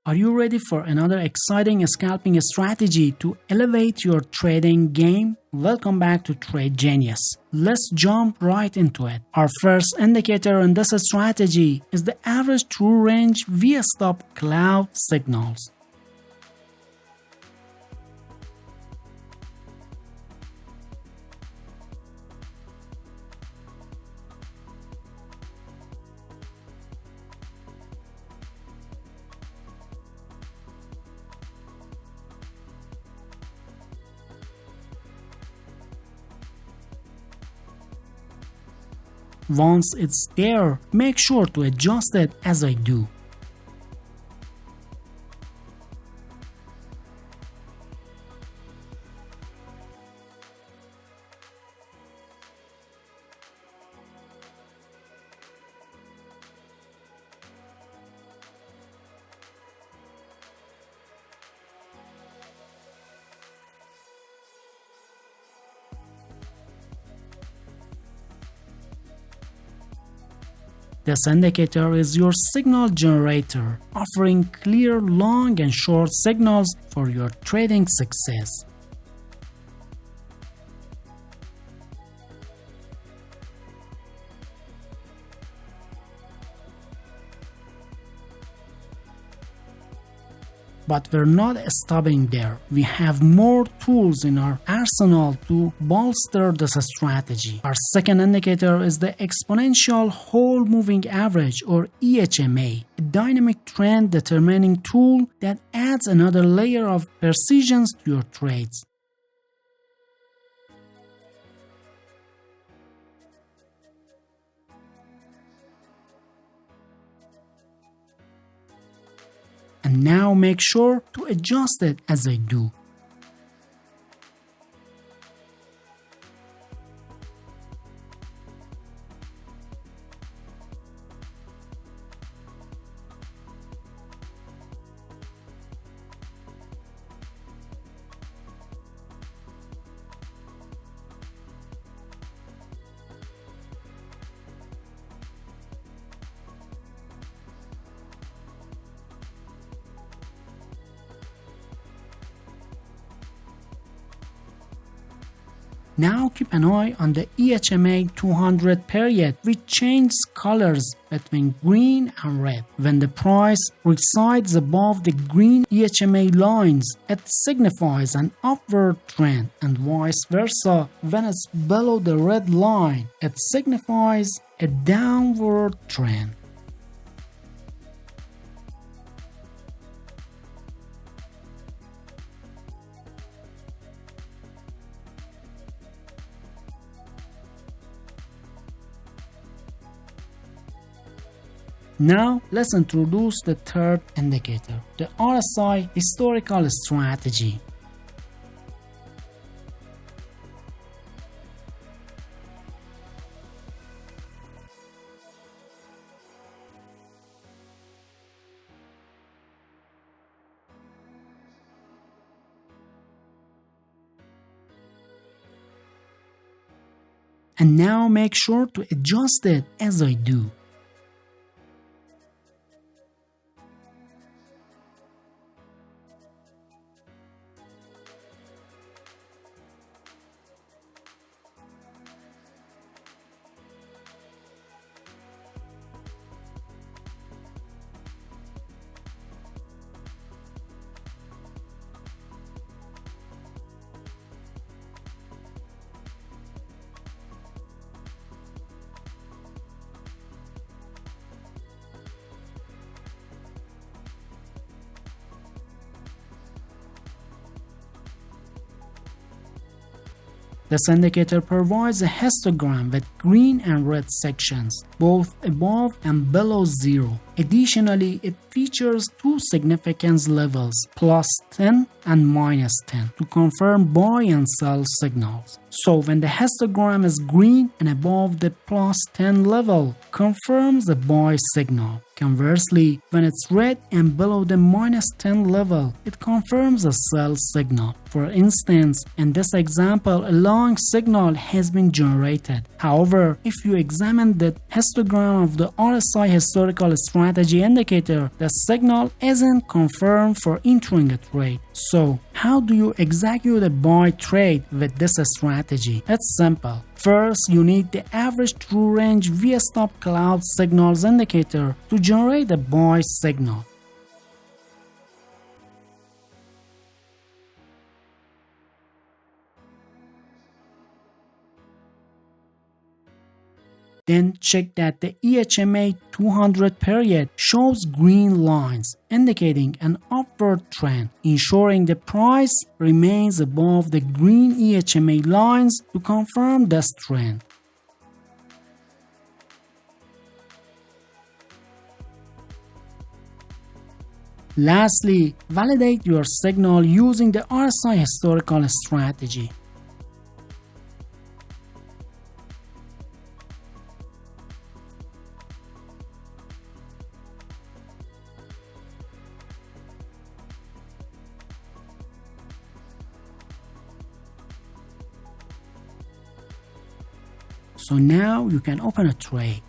Are you ready for another exciting scalping strategy to elevate your trading game? Welcome back to TradeGenius. Let's jump right into it. Our first indicator in this strategy is the average true range via stop cloud signals. Once it's there, make sure to adjust it as I do. This indicator is your signal generator, offering clear long and short signals for your trading success. But we're not stopping there. We have more tools in our arsenal to bolster this strategy. Our second indicator is the exponential whole moving average, or EHMA, a dynamic trend determining tool that adds another layer of precision to your trades. And now make sure to adjust it as I do. Now keep an eye on the EHMA 200 period, which changes colors between green and red. When the price resides above the green EHMA lines, it signifies an upward trend, and vice versa. When it's below the red line, it signifies a downward trend. Now, let's introduce the third indicator, the RSI historical strategy. And now make sure to adjust it as I do. This indicator provides a histogram with green and red sections, both above and below zero. Additionally, it features two significance levels, +10 and -10, to confirm buy and sell signals. So when the histogram is green and above the +10 level, confirms a buy signal. Conversely, when it's red and below the -10 level, it confirms a sell signal. For instance, in this example, a long signal has been generated. However, if you examine the histogram of the RSI historical strategy, strategy indicator, the signal isn't confirmed for entering a trade. So, how do you execute a buy trade with this strategy? It's simple. First, you need the average true range V-stop cloud signals indicator to generate a buy signal. Then check that the EHMA 200 period shows green lines, indicating an upward trend, ensuring the price remains above the green EHMA lines to confirm this trend. Lastly, validate your signal using the RSI historical strategy. So now you can open a trade.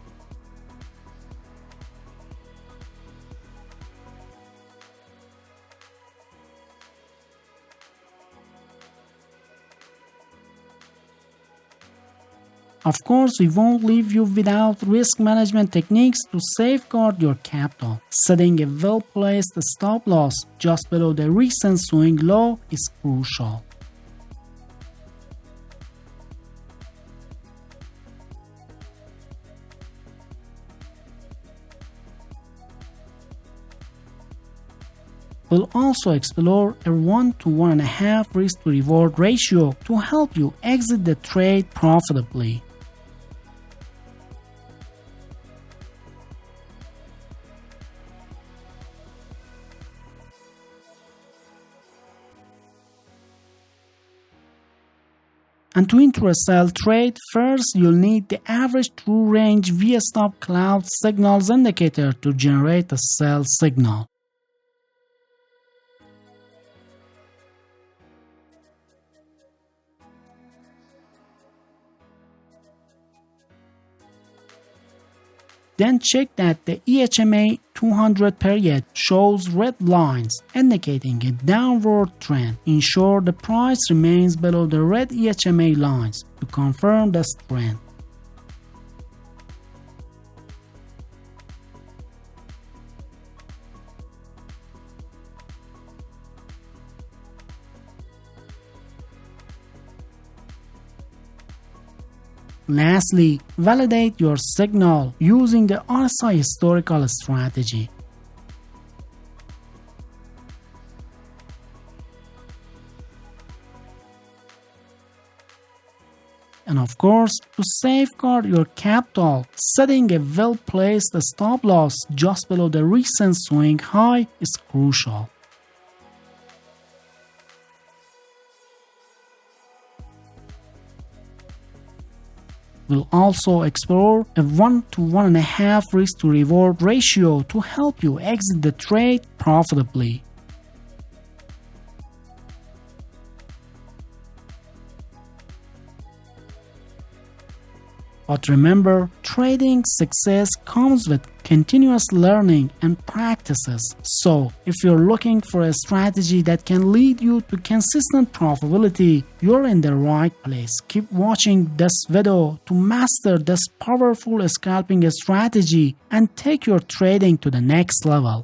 Of course, we won't leave you without risk management techniques to safeguard your capital. Setting a well-placed stop loss just below the recent swing low is crucial. We'll also explore a 1 to 1.5 risk to reward ratio to help you exit the trade profitably. And to enter a sell trade, first you'll need the average true range V-stop cloud signals indicator to generate a sell signal. Then check that the EHMA 200 period shows red lines indicating a downward trend. Ensure the price remains below the red EHMA lines to confirm this trend. Lastly, validate your signal using the RSI historical strategy. And of course, to safeguard your capital, setting a well-placed stop loss just below the recent swing high is crucial. We'll also explore a 1 to 1.5 risk to reward ratio to help you exit the trade profitably. But remember, trading success comes with continuous learning and practices. So, if you're looking for a strategy that can lead you to consistent profitability, you're in the right place. Keep watching this video to master this powerful scalping strategy and take your trading to the next level.